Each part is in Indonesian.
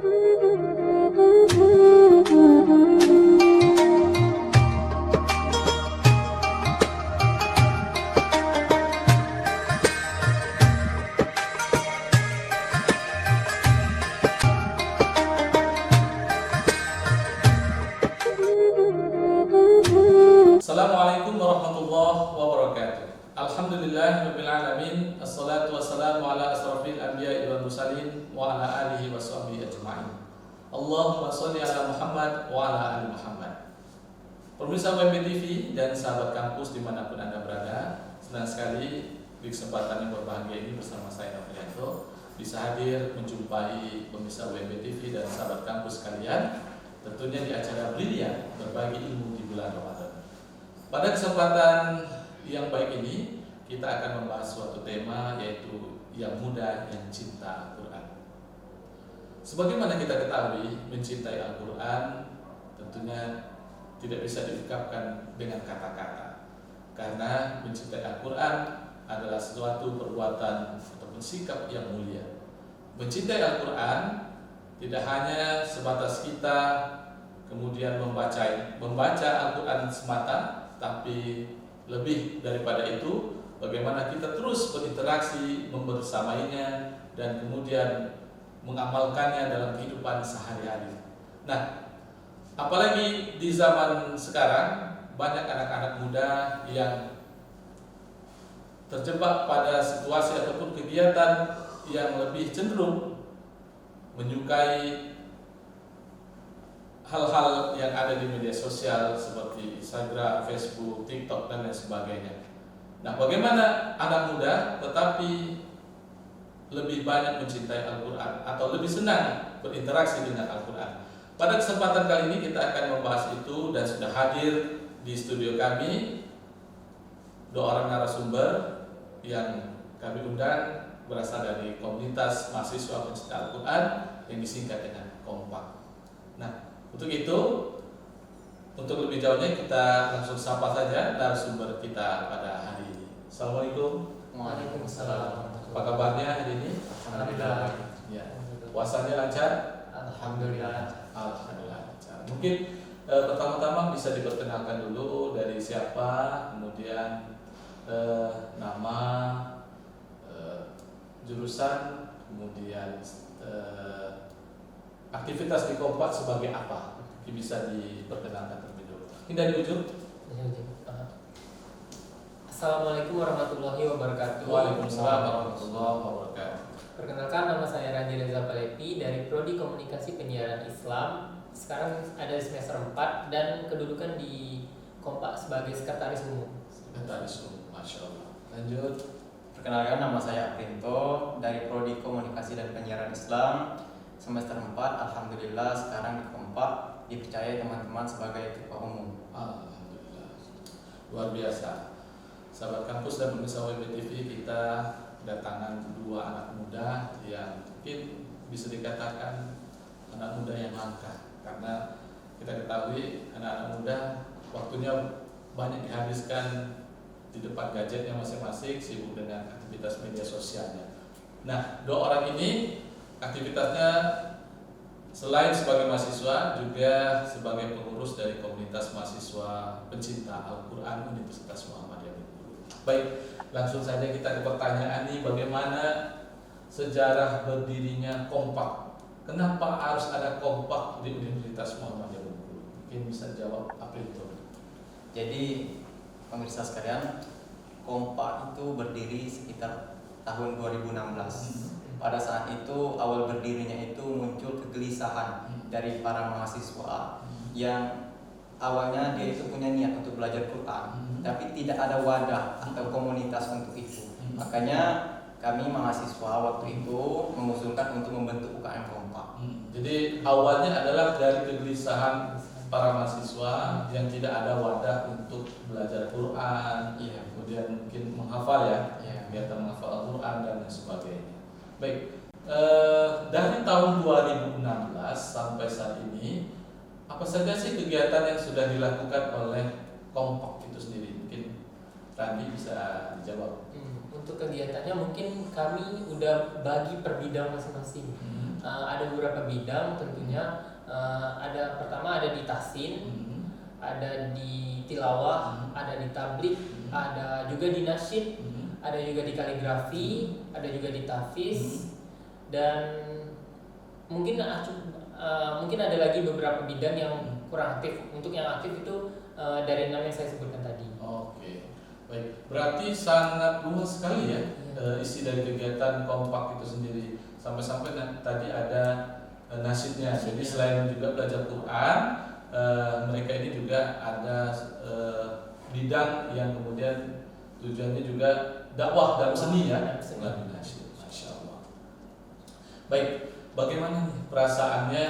Assalamualaikum warahmatullahi wabarakatuh. Alhamdulillahirabbil alamin. Assalatu wassalamu ala asrofil anbiya'i wal mursalin wa ala alihi washabbihi ajma'in. Allahumma shalli ala Muhammad wa ala ali Muhammad. Pemirsa WMB TV dan sahabat kampus dimanapun Anda berada, senang sekali di kesempatan yang berbahagia ini bersama saya Nofrianto bisa hadir menjumpai pemirsa WMB TV dan sahabat kampus sekalian, tentunya di acara Brilian berbagi ilmu di bulan Ramadan. Pada kesempatan yang baik ini, kita akan membahas suatu tema, yaitu yang muda yang cinta Al-Quran. Sebagaimana kita ketahui, mencintai Al-Quran tentunya tidak bisa diungkapkan dengan kata-kata, karena mencintai Al-Quran adalah suatu perbuatan ataupun sikap yang mulia. Mencintai Al-Quran tidak hanya sebatas kita kemudian membaca Al-Quran semata, tapi lebih daripada itu, bagaimana kita terus berinteraksi, membersamainya, dan kemudian mengamalkannya dalam kehidupan sehari-hari. Nah, apalagi di zaman sekarang, banyak anak-anak muda yang terjebak pada situasi ataupun kegiatan yang lebih cenderung menyukai hal-hal yang ada di media sosial seperti Instagram, Facebook, TikTok, dan lain sebagainya. Nah, bagaimana anak muda tetapi lebih banyak mencintai Al-Quran atau lebih senang berinteraksi dengan Al-Quran? Pada kesempatan kali ini kita akan membahas itu, dan sudah hadir di studio kami dua orang narasumber yang kami undang berasal dari komunitas mahasiswa pencinta Al-Quran yang disingkat dengan Kompak. Nah, untuk itu, untuk lebih jauhnya kita langsung sapa saja narasumber kita pada hari ini. Assalamualaikum. Waalaikumsalam. Apa kabarnya hari ini? Alhamdulillah. Ya. Puasanya lancar? Alhamdulillah. Alhamdulillah lancar. Mungkin pertama-tama bisa diperkenalkan dulu dari siapa, kemudian nama, jurusan, kemudian aktivitas di Kompak sebagai apa? Bisa diperkenalkan terlebih dulu. Ini dari ujung. Assalamualaikum warahmatullahi wabarakatuh. Waalaikumsalam warahmatullahi wabarakatuh. Perkenalkan, nama saya Randy Reza Palepi dari Prodi Komunikasi Penyiaran Islam. Sekarang ada di semester 4 dan kedudukan di Kompak sebagai sekretaris umum. Sekretaris umum, Masya Allah. Lanjut. Perkenalkan, nama saya Aprinto dari Prodi Komunikasi dan Penyiaran Islam semester 4. Alhamdulillah sekarang di Kompak dipercaya teman-teman sebagai ketua umum. Alhamdulillah. Luar biasa. Sahabat kampus dan pemirsa WMB TV, kita kedatangan dua anak muda yang mungkin bisa dikatakan anak muda yang langka, karena kita ketahui anak-anak muda waktunya banyak dihabiskan di depan gadgetnya masing-masing, sibuk dengan aktivitas media sosialnya. Nah, dua orang ini aktivitasnya selain sebagai mahasiswa juga sebagai pengurus dari komunitas mahasiswa pencinta Al-Quran Universitas Muhammadiyah Bengkulu. Baik, langsung saja kita ke pertanyaan ini, bagaimana sejarah berdirinya Kompak? Kenapa harus ada Kompak di Universitas Muhammadiyah Bengkulu? Mungkin bisa jawab Aprinto. Jadi pemirsa sekalian, Kompak itu berdiri sekitar tahun 2016. Pada saat itu awal berdirinya itu muncul kegelisahan dari para mahasiswa yang awalnya dia itu punya niat untuk belajar Quran, tapi tidak ada wadah atau komunitas untuk itu. Makanya kami mahasiswa waktu itu mengusulkan untuk membentuk UKM Kompak. Jadi awalnya adalah dari kegelisahan para mahasiswa yang tidak ada wadah untuk belajar Quran, kemudian mungkin menghafal biar menghafal Al-Quran dan lain sebagainya. Baik, dari tahun 2016 sampai saat ini, apa saja sih kegiatan yang sudah dilakukan oleh Kompak itu sendiri? Mungkin Randy bisa dijawab. Untuk kegiatannya mungkin kami udah bagi per bidang masing-masing. Ada beberapa bidang tentunya. Pertama ada di tahsin, ada di tilawah, ada di tablik, ada juga di nasyid, ada juga di kaligrafi, ada juga di tahfiz, dan mungkin ada lagi beberapa bidang yang kurang aktif. Untuk yang aktif itu dari 6 yang saya sebutkan tadi. Oke, baik. Berarti sangat luas sekali ya isi dari kegiatan kompak itu sendiri. Sampai-sampai tadi ada nasyidnya. Jadi selain juga belajar Quran, mereka ini juga ada bidang yang kemudian tujuannya juga dakwah dan seni ya. Melalui nasyid. Masya Allah. Baik, bagaimana nih perasaannya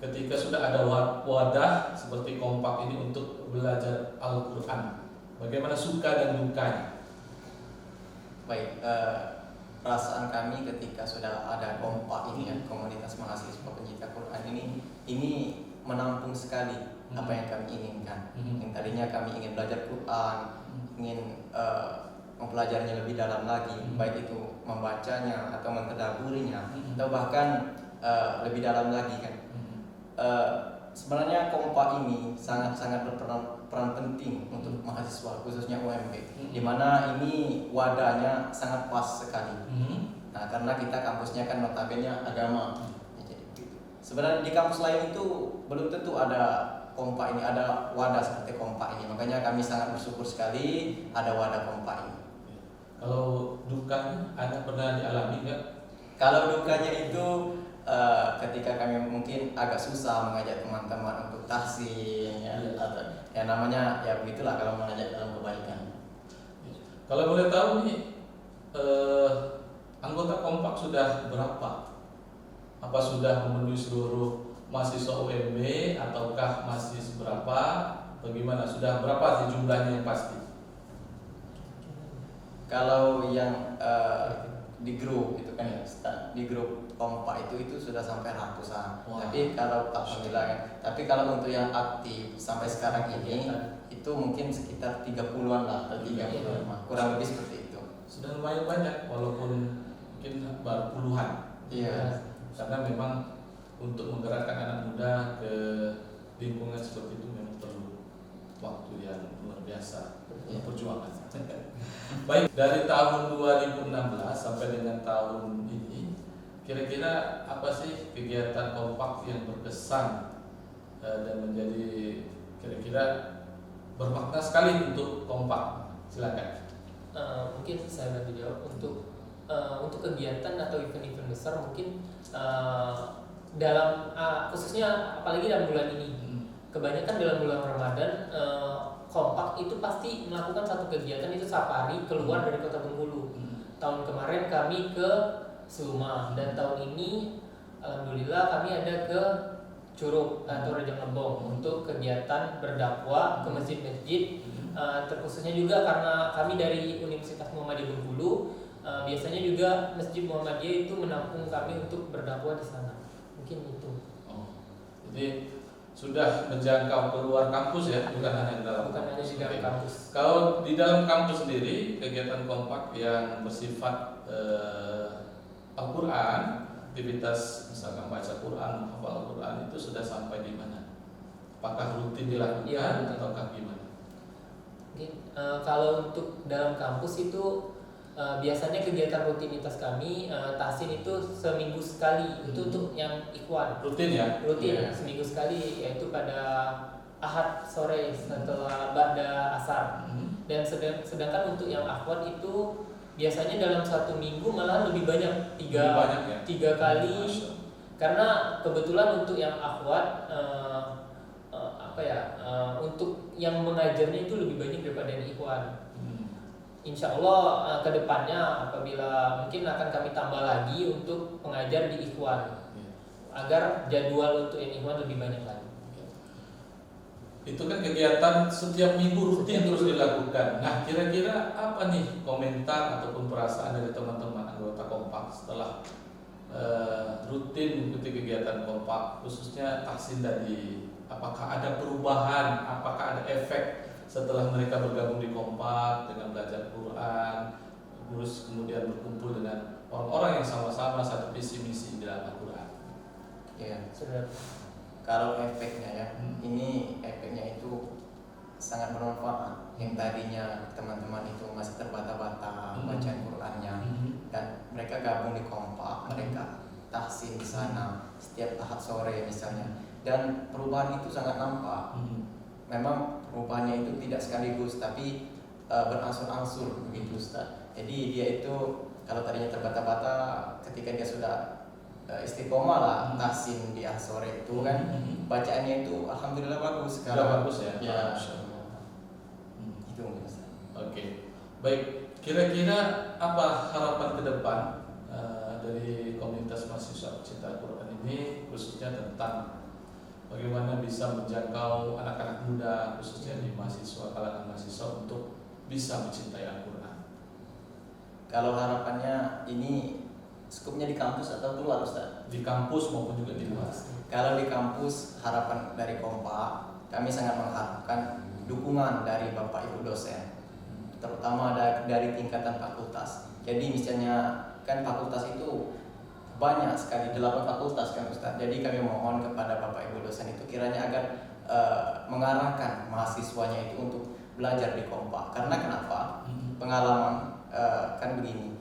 ketika sudah ada wadah seperti kompak ini untuk belajar Al-Quran? Bagaimana suka dan dukanya? Baik, perasaan kami ketika sudah ada kompak ini ya, komunitas mahasiswa pencinta Quran ini menampung sekali apa yang kami inginkan. Yang tadinya kami ingin belajar Quran, ingin mempelajarinya lebih dalam lagi, baik itu membacanya atau mentadaburinya, atau bahkan lebih dalam lagi kan. Sebenarnya kompak ini sangat berperan penting untuk mahasiswa khususnya UMB, di mana ini wadahnya sangat pas sekali. Nah, karena kita kampusnya kan notabene agama. Sebenarnya di kampus lain itu belum tentu ada kompak ini, ada wadah seperti kompak ini. Makanya kami sangat bersyukur sekali ada wadah kompak ini. Kalau dukanya Anda pernah dialami nggak? Kalau dukanya itu ketika kami mungkin agak susah mengajak teman-teman untuk tahsin atau ya namanya ya begitulah kalau mengajak dalam kebaikan. Kalau boleh tahu nih anggota kompak sudah berapa? Apa sudah memenuhi seluruh mahasiswa UMB ataukah masih seberapa? Bagaimana? Sudah berapa sih jumlahnya yang pasti? Kalau yang di grup itu kan ya, di grup kompak itu sudah sampai ratusan. Wow. Tapi kalau tapi kalau untuk yang aktif sampai sekarang ini itu mungkin sekitar 30-an lah atau 35, kurang lebih seperti itu. Sudah lumayan banyak walaupun mungkin baru puluhan. Iya. Karena memang untuk menggerakkan anak muda ke lingkungan seperti itu memang perlu waktu yang luar biasa, perjuangan. Baik, dari tahun 2016 sampai dengan tahun ini, kira-kira apa sih kegiatan kompak yang berkesan dan menjadi kira-kira bermakna sekali untuk kompak? Silakan. Mungkin saya bantu jawab. Untuk kegiatan atau event-event besar mungkin dalam khususnya apalagi dalam bulan ini, kebanyakan dalam bulan Ramadan kompak itu pasti melakukan satu kegiatan, itu safari keluar dari kota Bengkulu. Tahun kemarin kami ke Suma, dan tahun ini alhamdulillah kami ada ke Curug atau Rejang Lebong untuk kegiatan berdakwah ke masjid-masjid. Terkhususnya juga karena kami dari Universitas Muhammadiyah Bengkulu, biasanya juga Masjid Muhammadiyah itu menampung kami untuk berdakwah di sana. Mungkin itu. Jadi sudah menjangkau keluar kampus ya, bukan hanya di dalam di dalam kampus. Kalau di dalam kampus sendiri, kegiatan kompak yang bersifat Al-Quran, aktivitas misalkan baca Quran, hafal Al-Quran itu sudah sampai di mana? Apakah rutin dilakukan ataukah gimana? Mungkin kalau untuk dalam kampus itu biasanya kegiatan rutinitas kami tahsin itu seminggu sekali. Itu untuk yang ikhwan rutin ya? Rutin seminggu sekali, yaitu pada Ahad sore setelah ba'da asar. Dan sedangkan untuk yang akhwat itu biasanya dalam satu minggu malah lebih banyak, tiga kali. Karena kebetulan untuk yang akhwat untuk yang mengajarnya itu lebih banyak daripada yang ikhwan. Insya Allah kedepannya apabila mungkin akan kami tambah lagi untuk pengajar di ikhwan, agar jadwal untuk yang ikhwan lebih banyak lagi. Itu kan kegiatan setiap minggu rutin terus dilakukan. Nah, kira-kira apa nih komentar ataupun perasaan dari teman-teman anggota kompak setelah rutin mengikuti kegiatan kompak, khususnya tahsin tadi? Apakah ada perubahan? Apakah ada efek setelah mereka bergabung di kompak dengan belajar Quran, terus kemudian berkumpul dengan orang-orang yang sama-sama satu visi misi di dalam Al-Quran? Iya. Sudah. Kalau efeknya ya, ini efeknya itu sangat bermanfaat. Yang tadinya teman-teman itu masih terbata-bata bacaan Qur'annya, dan mereka gabung di kompak, mereka tahsin di sana setiap Ahad sore misalnya, dan perubahan itu sangat nampak. Memang perubahannya itu tidak sekaligus, tapi berangsur-angsur begitu Ustaz. Jadi dia itu kalau tadinya terbata-bata, ketika dia sudah istiqomah lah tahsin di Ahad sore itu kan, bacaannya itu alhamdulillah bagus. Sudah bagus ya. Ya. Masya Allah. Itu mungkin Ustaz. Oke, baik. Kira-kira apa harapan ke depan dari komunitas mahasiswa pecinta Al-Quran ini, khususnya tentang bagaimana bisa menjangkau anak-anak muda, khususnya di mahasiswa, kalangan mahasiswa, untuk bisa mencintai Al-Quran? Kalau harapannya ini skupnya di kampus atau keluar Ustaz? Di kampus maupun juga di luar. Kalau di kampus, harapan dari Kompak, kami sangat mengharapkan dukungan dari Bapak Ibu dosen, terutama dari tingkatan fakultas. Jadi misalnya kan fakultas itu banyak sekali, 8 fakultas kan Ustaz. Jadi kami mohon kepada Bapak Ibu dosen itu kiranya agar mengarahkan mahasiswanya itu untuk belajar di Kompak. Karena kenapa? Pengalaman kan begini,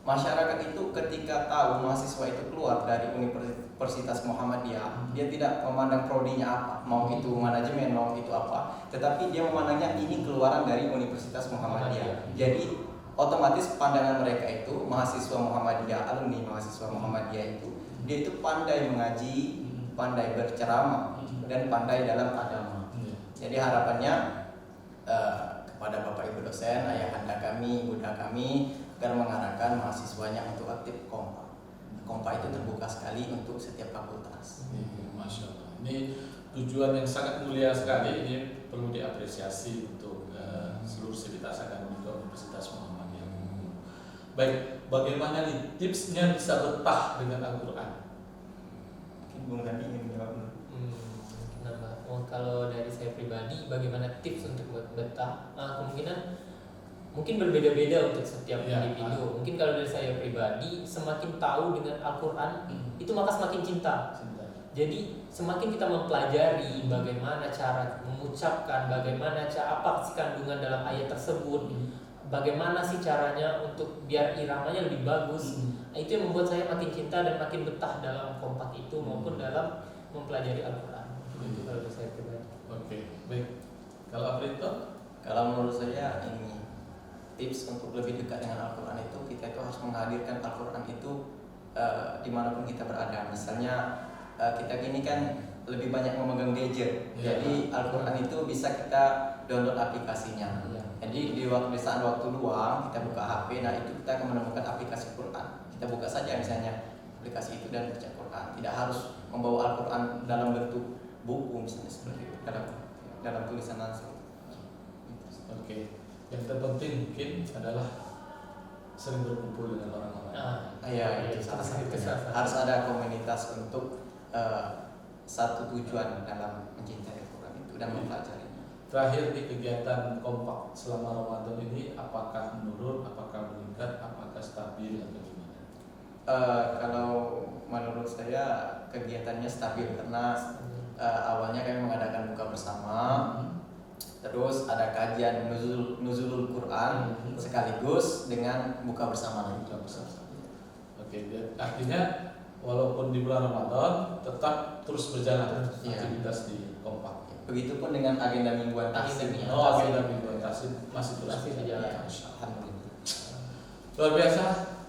masyarakat itu ketika tahu mahasiswa itu keluar dari Universitas Muhammadiyah, dia tidak memandang prodinya apa, mau itu manajemen, mau itu apa, tetapi dia memandangnya ini keluaran dari Universitas Muhammadiyah. Jadi otomatis pandangan mereka itu mahasiswa Muhammadiyah, alumni mahasiswa Muhammadiyah itu, dia itu pandai mengaji, pandai berceramah, dan pandai dalam agama. Jadi harapannya kepada Bapak Ibu dosen, ayahanda kami, bunda kami, agar mengarahkan mahasiswanya untuk aktif Kompak. Kompak itu terbuka sekali untuk setiap fakultas. Masya Allah. Ini tujuan yang sangat mulia sekali. Ini perlu diapresiasi untuk seluruh sivitas akademik Universitas Muhammadiyah. Baik, bagaimana nih tipsnya bisa betah dengan Al-Quran? Mungkin Bung Nadi ingin menjawab. Kenapa? Oh, kalau dari saya pribadi, bagaimana tips untuk betah? Kemungkinan mungkin berbeda-beda untuk setiap individu. Mungkin kalau dari saya pribadi, semakin tahu dengan Al-Quran, itu maka semakin cinta. Jadi semakin kita mempelajari bagaimana cara mengucapkan, bagaimana apa sih kandungan dalam ayat tersebut, bagaimana sih caranya untuk biar iramanya lebih bagus. Nah, itu yang membuat saya makin cinta dan makin betah dalam Kompak itu maupun dalam mempelajari Al-Quran. Itu kalau dari saya pribadi. Oke, baik. Kalau Aprito? Kalau menurut saya ini tips untuk lebih dekat dengan Al-Quran itu, kita itu harus menghadirkan Al-Quran itu dimanapun kita berada. Misalnya kita gini kan lebih banyak memegang gadget, jadi Al-Quran itu bisa kita download aplikasinya. Jadi di saat waktu luang kita buka HP, nah itu kita akan menemukan aplikasi Quran. Kita buka saja misalnya aplikasi itu dan baca Quran. Tidak harus membawa Al-Quran dalam bentuk buku misalnya seperti itu, dalam tulisan langsung. Oke. Yang terpenting mungkin adalah sering berkumpul dengan orang-orang. Ya, itu salah satunya. Harus ada komunitas untuk satu tujuan dalam mencintai Al-Quran itu dan mempelajarinya. Terakhir, di kegiatan Kompak selama Ramadan ini, apakah menurun, apakah meningkat, apakah stabil atau gimana? Kalau menurut saya kegiatannya stabil karena awalnya kami mengadakan buka bersama. Terus ada kajian nuzulul Quran sekaligus dengan buka bersama lagi. Oke, artinya walaupun di bulan Ramadan tetap terus berjalan aktivitas di Kompak. Begitupun dengan agenda mingguan tahsin. Agenda mingguan tahsin masih terus berjalan. Alhamdulillah. Luar biasa,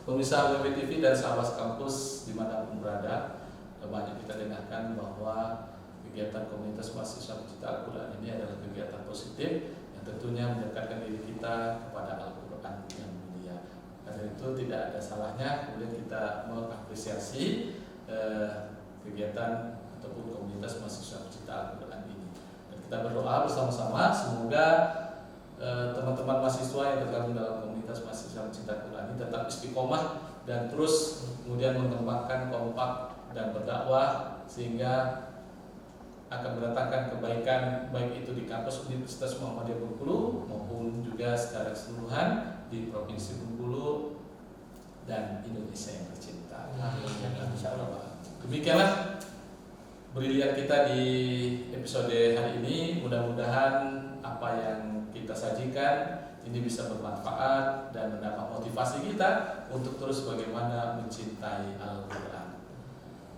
pemirsa WP TV dan sahabat kampus dimanapun berada, banyak kita dengarkan bahwa kegiatan komunitas mahasiswa pecinta Al-Quran ini adalah kegiatan positif yang tentunya mendekatkan diri kita kepada Al-Quran yang mulia. Karena itu tidak ada salahnya kemudian kita mengapresiasi kegiatan ataupun komunitas mahasiswa pecinta Al-Quran ini. Dan kita berdoa bersama-sama semoga teman-teman mahasiswa yang tergabung dalam komunitas mahasiswa pecinta Al-Quran ini tetap istiqomah dan terus kemudian mengembangkan Kompak dan berdakwah sehingga akan mendatangkan kebaikan baik itu di kampus Universitas Muhammadiyah Bengkulu maupun juga secara keseluruhan di Provinsi Bengkulu dan Indonesia yang tercinta. Demikianlah brilian kita di episode hari ini. Mudah-mudahan apa yang kita sajikan ini bisa bermanfaat dan mendapat motivasi kita untuk terus bagaimana mencintai Al-Quran.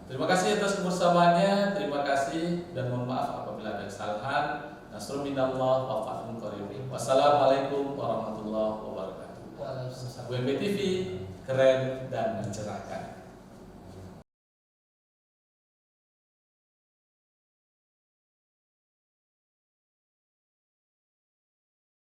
Terima kasih atas kebersamaannya, terima kasih dan mohon maaf apabila ada kesalahan. Nasrul minallah wa fathun qarib. Wassalamualaikum warahmatullahi wabarakatuh. Waalaikumsalam. WMB TV keren dan mencerahkan.